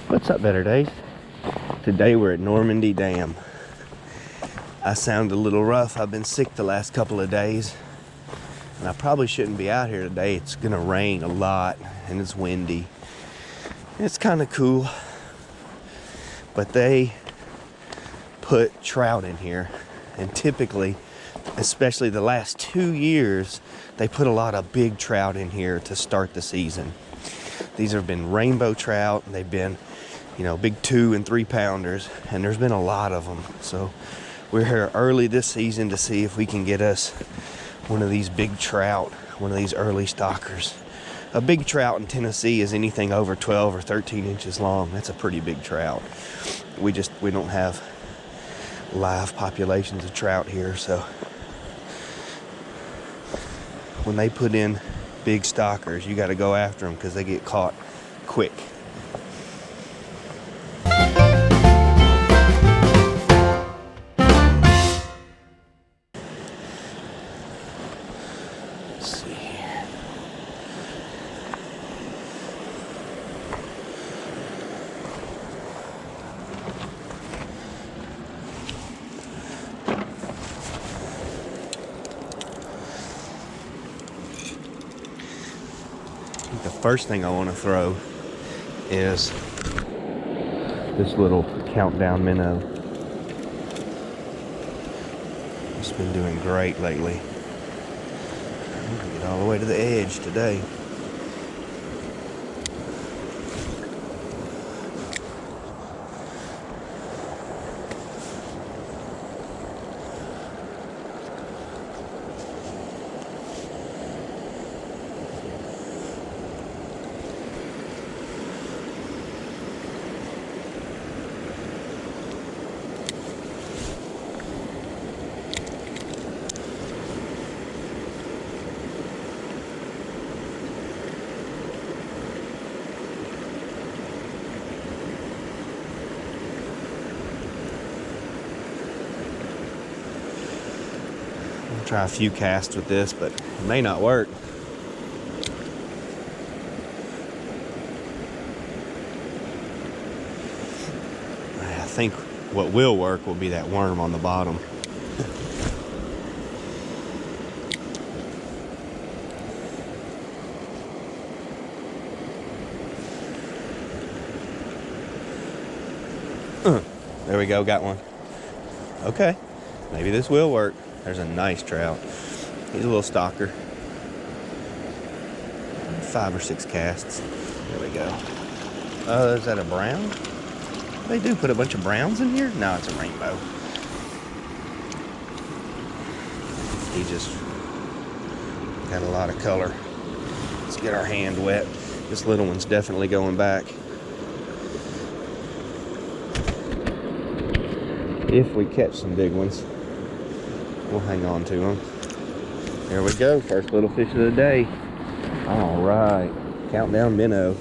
What's up, Better Days? Today we're at Normandy Dam. I sound a little rough. I've been sick the last couple of days, and I probably shouldn't be out here today. It's gonna rain a lot and it's windy. It's kind of cool, but they put trout in here, and typically, especially the last 2 years, they put a lot of big trout in here to start the season. These have been rainbow trout. They've been, big 2 and 3 pounders, and there's been a lot of them. So we're here early this season to see if we can get us one of these big trout, one of these early stockers. A big trout in Tennessee is anything over 12 or 13 inches long. That's a pretty big trout. We don't have live populations of trout here, so when they put in big stockers, you got to go after them because they get caught quick. Let's see here. The first thing I want to throw is this little countdown minnow. It's been doing great lately. I'm gonna get all the way to the edge today. Try a few casts with this, but it may not work. I think what will work will be that worm on the bottom. There we go, got one. Okay, maybe this will work. There's a nice trout. He's a little stalker. 5 or 6 casts. There we go. Is that a brown? They do put a bunch of browns in here? No, it's a rainbow. He just got a lot of color. Let's get our hand wet. This little one's definitely going back. If we catch some big ones, we'll hang on to them. There we go, first little fish of the day. All right, countdown minnow.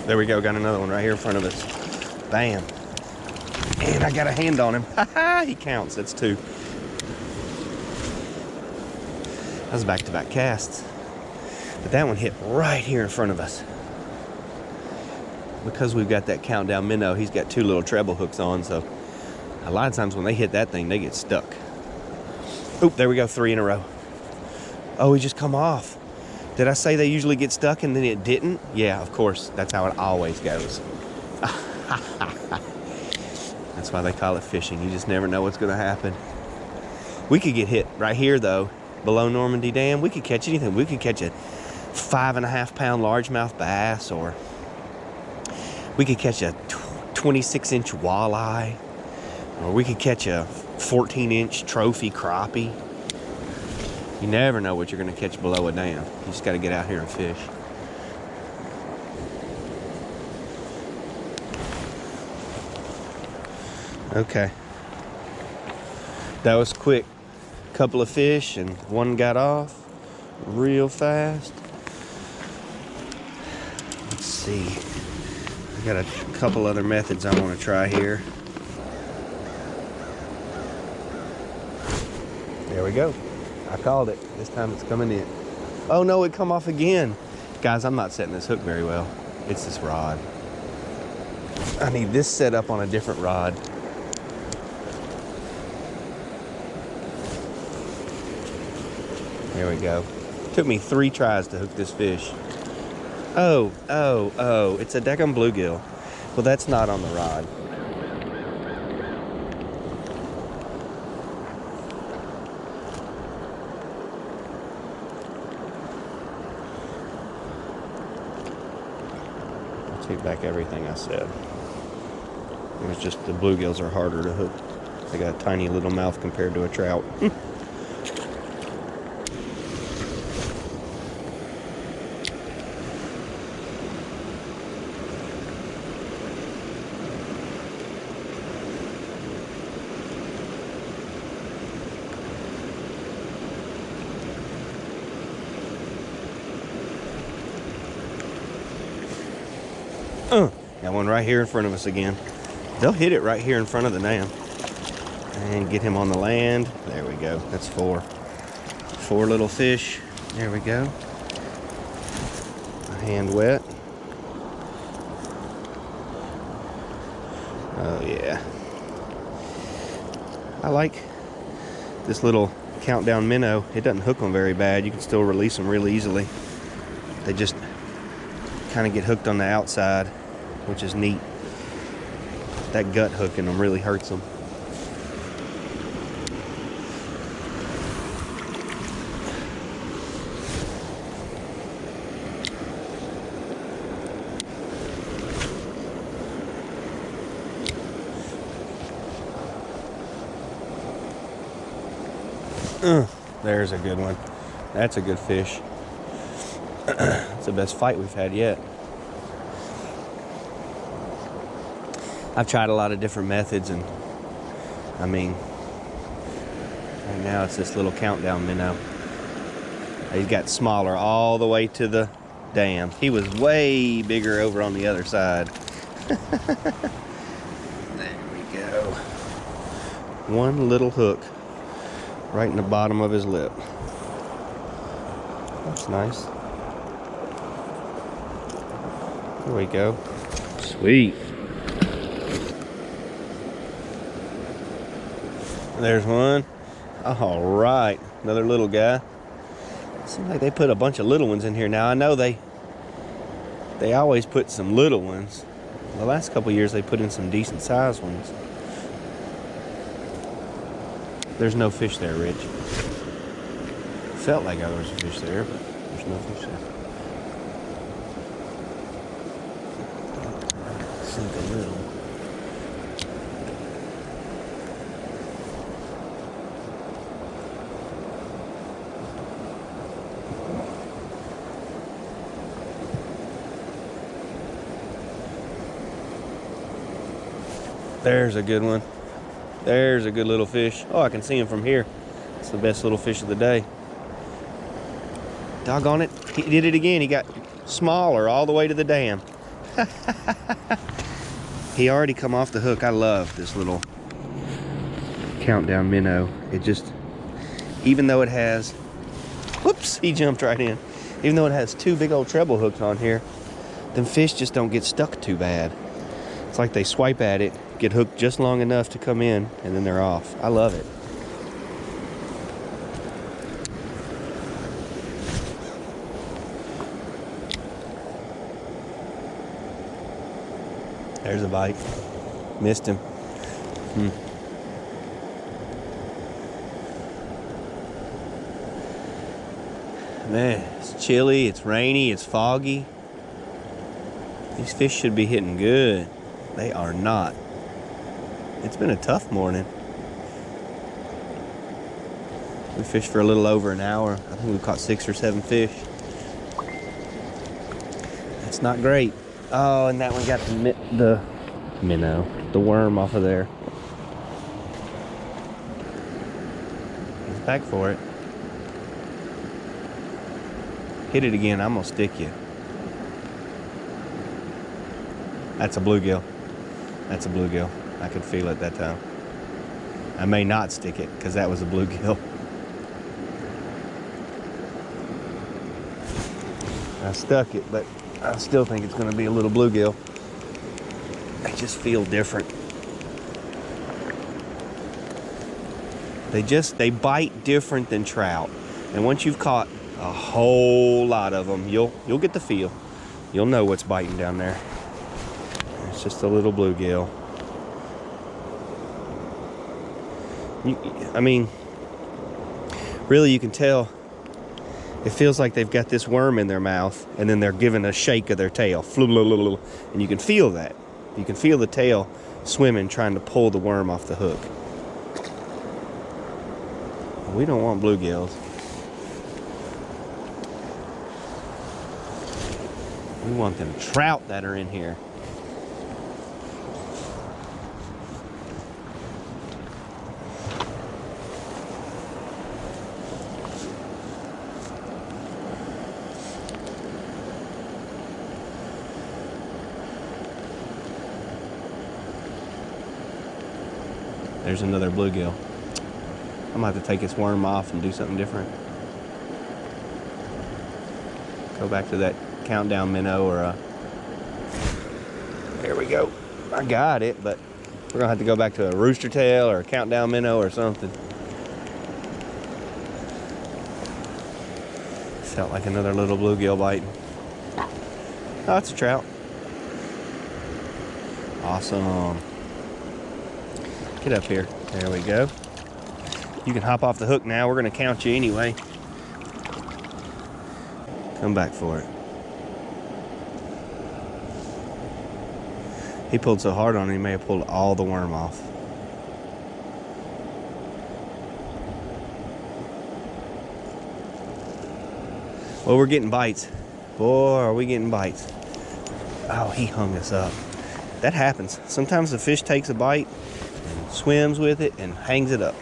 There we go, got another one right here in front of us. Bam. And I got a hand on him. Ha-ha, he counts, that's 2. That was back-to-back casts. But that one hit right here in front of us. Because we've got that countdown minnow, he's got 2 little treble hooks on, so a lot of times when they hit that thing, they get stuck. Oop, there we go, 3 in a row. Oh, he just come off. Did I say they usually get stuck and then it didn't? Yeah, of course. That's how it always goes. That's why they call it fishing. You just never know what's going to happen. We could get hit right here, though, below Normandy Dam. We could catch anything. We could catch a 5.5 pound largemouth bass, or we could catch a 26-inch walleye, or we could catch a 14-inch trophy crappie. You never know what you're going to catch below a dam. You just got to get out here and fish. Okay. That was quick. Couple of fish and one got off real fast. Let's see. I got a couple other methods I want to try here. There we go. I called it. This time it's coming in. Oh no, it come off again. Guys, I'm not setting this hook very well. It's this rod. I need this set up on a different rod. There we go. Took me 3 tries to hook this fish. Oh, it's a daggum bluegill. Well, that's not on the rod. I'll take back everything I said. It was just the bluegills are harder to hook. They got a tiny little mouth compared to a trout. Got one right here in front of us again. They'll hit it right here in front of the dam. And get him on the land. There we go. That's 4. 4 little fish. There we go. My hand wet. Oh yeah. I like this little countdown minnow. It doesn't hook them very bad. You can still release them real easily. They just kind of get hooked on the outside, which is neat. That gut hook in them really hurts them. There's a good one. That's a good fish. It's the best fight we've had yet. I've tried a lot of different methods, and I mean, right now it's this little countdown minnow. He's got smaller all the way to the dam. He was way bigger over on the other side. There we go. One little hook right in the bottom of his lip. That's nice. There we go. Sweet. There's one. All right, another little guy. Seems like they put a bunch of little ones in here now. I know they always put some little ones. The last couple years they put in some decent sized ones. There's no fish there, Rich. Felt like there was a fish there, but there's no fish there. Sink a little. There's a good one. There's a good little fish. Oh, I can see him from here. It's the best little fish of the day. Doggone it. He did it again. He got smaller all the way to the dam. He already come off the hook. I love this little countdown minnow. It just, even though it has, whoops, he jumped right in. Even though it has 2 big old treble hooks on here, them fish just don't get stuck too bad. It's like they swipe at it, get hooked just long enough to come in, and then they're off. I love it. There's a bite. Missed him. Man, it's chilly, it's rainy, it's foggy. These fish should be hitting good. They are not. It's been a tough morning. We fished for a little over an hour. I think we caught 6 or 7 fish. That's not great. Oh, and that one got the minnow, the worm off of there. He's back for it. Hit it again, I'm gonna stick you. That's a bluegill. That's a bluegill. I could feel it that time. I may not stick it because that was a bluegill. I stuck it, but I still think it's gonna be a little bluegill. They just feel different. They bite different than trout. And once you've caught a whole lot of them, you'll get the feel. You'll know what's biting down there. It's just a little bluegill. I mean, really you can tell. It feels like they've got this worm in their mouth and then they're giving a shake of their tail. And you can feel that. You can feel the tail swimming, trying to pull the worm off the hook. We don't want bluegills. We want them trout that are in here. There's another bluegill. I'm gonna have to take its worm off and do something different. Go back to that countdown minnow or a... There we go. I got it, but we're gonna have to go back to a rooster tail or a countdown minnow or something. Felt like another little bluegill biting. Oh, it's a trout. Awesome. Get up here. There we go. You can hop off the hook now. We're gonna count you anyway. Come back for it. He pulled so hard on it, he may have pulled all the worm off. Well, we're getting bites. Boy, are we getting bites. Oh, he hung us up. That happens. Sometimes the fish takes a bite and swims with it and hangs it up.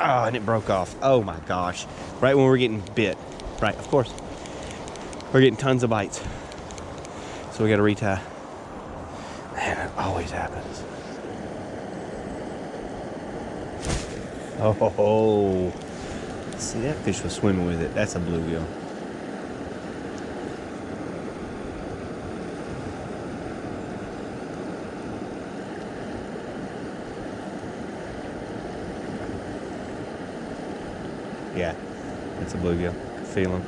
Oh, and it broke off. Oh my gosh. Right when we're getting bit. Right, of course. We're getting tons of bites. So we gotta retie. Man, it always happens. Oh, see, that fish was swimming with it. That's a bluegill. Yeah, it's a bluegill. Feel him.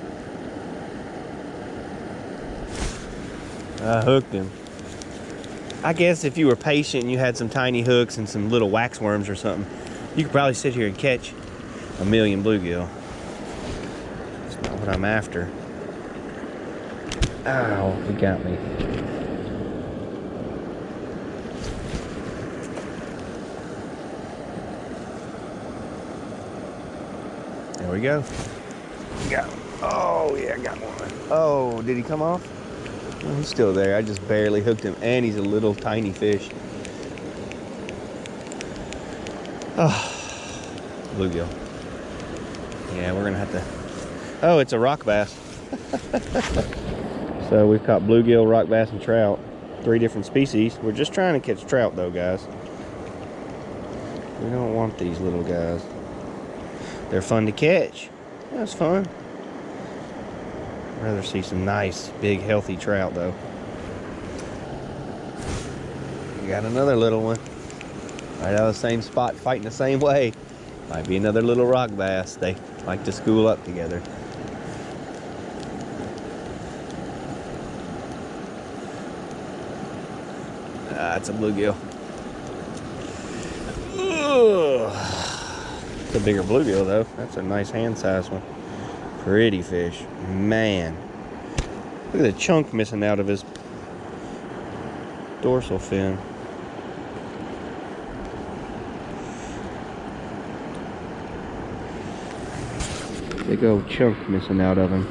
I hooked him. I guess if you were patient and you had some tiny hooks and some little wax worms or something, you could probably sit here and catch a million bluegill. That's not what I'm after. Ow, he got me. There we go. Got him. Oh, yeah, I got one. Oh, did he come off? Oh, he's still there. I just barely hooked him, and he's a little tiny fish. Oh, bluegill. Yeah, we're gonna have to. Oh, it's a rock bass. So we've caught bluegill, rock bass, and trout. 3 different species. We're just trying to catch trout, though, guys. We don't want these little guys. They're fun to catch. That's fun. I'd rather see some nice, big, healthy trout, though. We got another little one. Right out of the same spot, fighting the same way. Might be another little rock bass. They like to school up together. That's a bluegill. It's a bigger bluegill, though. That's a nice hand-sized one. Pretty fish. Man. Look at the chunk missing out of his dorsal fin. Big old chunk missing out of him.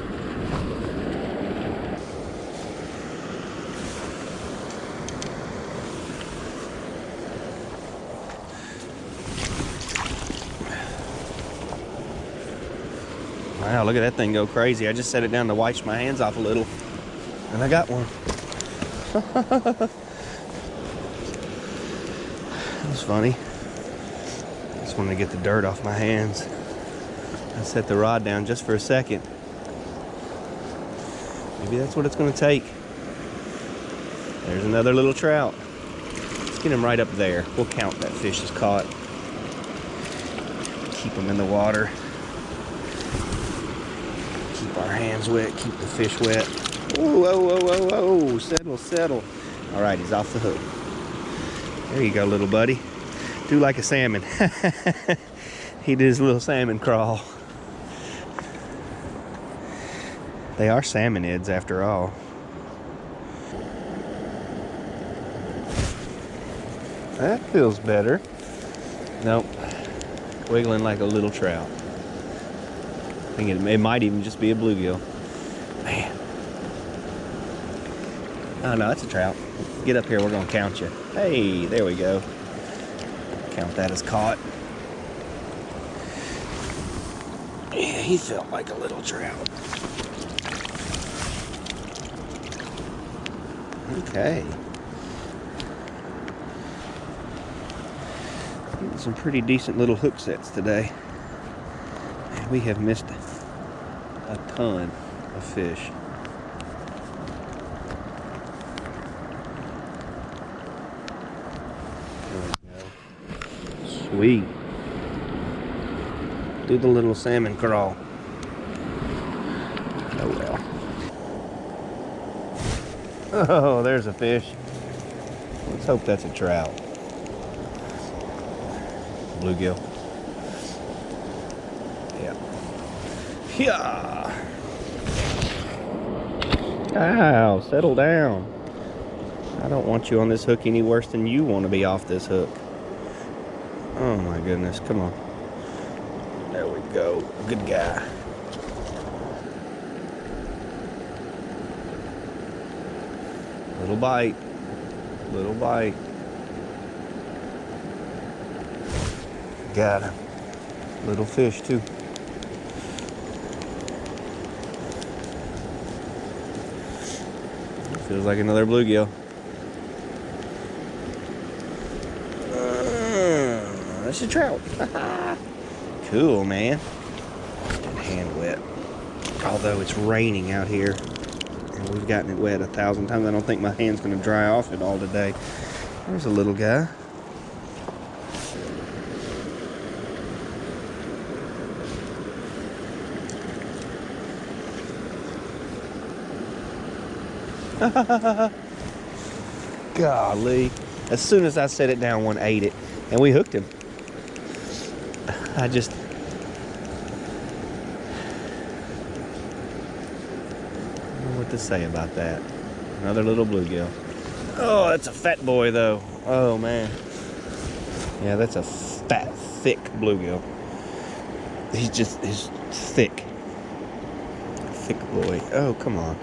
Wow, look at that thing go crazy. I just set it down to wash my hands off a little, and I got one. That was funny. Just wanted to get the dirt off my hands. I set the rod down just for a second. Maybe that's what it's going to take. There's another little trout. Let's get him right up there. We'll count that fish is caught. Keep him in the water. Keep our hands wet. Keep the fish wet. Whoa, whoa, whoa, whoa, whoa. Settle, settle. All right, he's off the hook. There you go, little buddy. Do like a salmon. He did his little salmon crawl. They are salmonids after all. That feels better. Nope. Wiggling like a little trout. I think it might even just be a bluegill. Man. Oh no, that's a trout. Get up here, we're gonna count you. Hey, there we go. Count that as caught. Yeah, he felt like a little trout. Okay. Getting some pretty decent little hook sets today. And we have missed a ton of fish. There we go. Sweet. Do the little salmon crawl. Oh well. Oh, there's a fish. Let's hope that's a trout. Bluegill. Yeah. Yeah. Ow, settle down. I don't want you on this hook any worse than you want to be off this hook. Oh my goodness, come on. There we go. Good guy. Little bite. Little bite. Got him. Little fish too. Feels like another bluegill. That's a trout. Cool, man. Hand wet. Although it's raining out here, and we've gotten it wet 1,000 times, I don't think my hand's going to dry off it all today. There's a little guy. Golly. As soon as I set it down, one ate it. And we hooked him. I don't know what to say about that. Another little bluegill. Oh, that's a fat boy though. Oh man. Yeah, that's a fat, thick bluegill. He's thick. Thick boy. Oh, come on.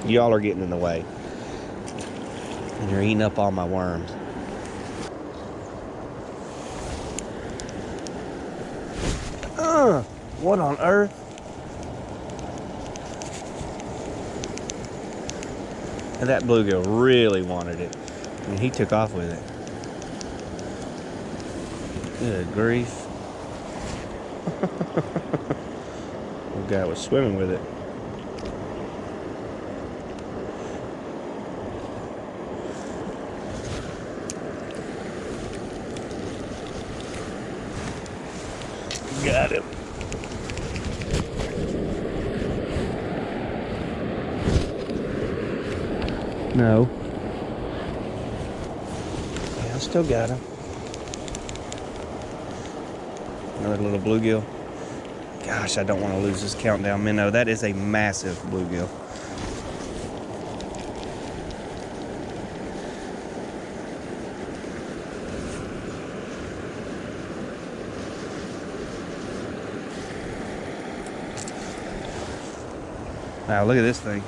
Y'all are getting in the way. And you're eating up all my worms. What on earth? And that bluegill really wanted it. I mean, he took off with it. Good grief. The guy was swimming with it. Got him. No. Yeah, I still got him. Another little bluegill. Gosh, I don't want to lose this countdown minnow. That is a massive bluegill. Wow, look at this thing.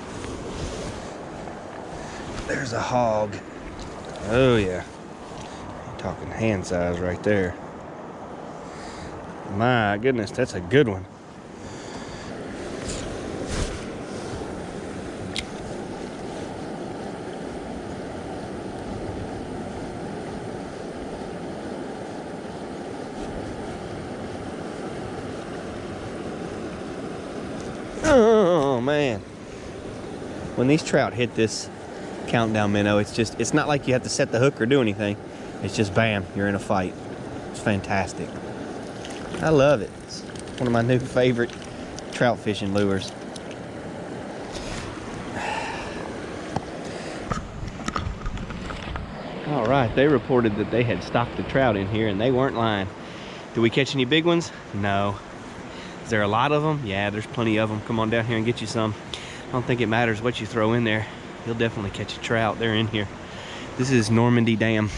There's a hog. Oh yeah. Talking hand size right there. My goodness, that's a good one. Oh man. When these trout hit this countdown minnow, it's not like you have to set the hook or do anything. It's just bam, you're in a fight. It's fantastic. I love it. It's one of my new favorite trout fishing lures. All right, they reported that they had stocked the trout in here and they weren't lying. Did we catch any big ones? No. Is there a lot of them? Yeah, there's plenty of them. Come on down here and get you some. I don't think it matters what you throw in there. You'll definitely catch a trout. They're in here. This is Normandy Dam.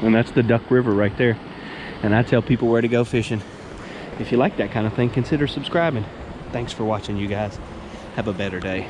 And that's the Duck River right there. And I tell people where to go fishing. If you like that kind of thing, consider subscribing. Thanks for watching, you guys. Have a better day.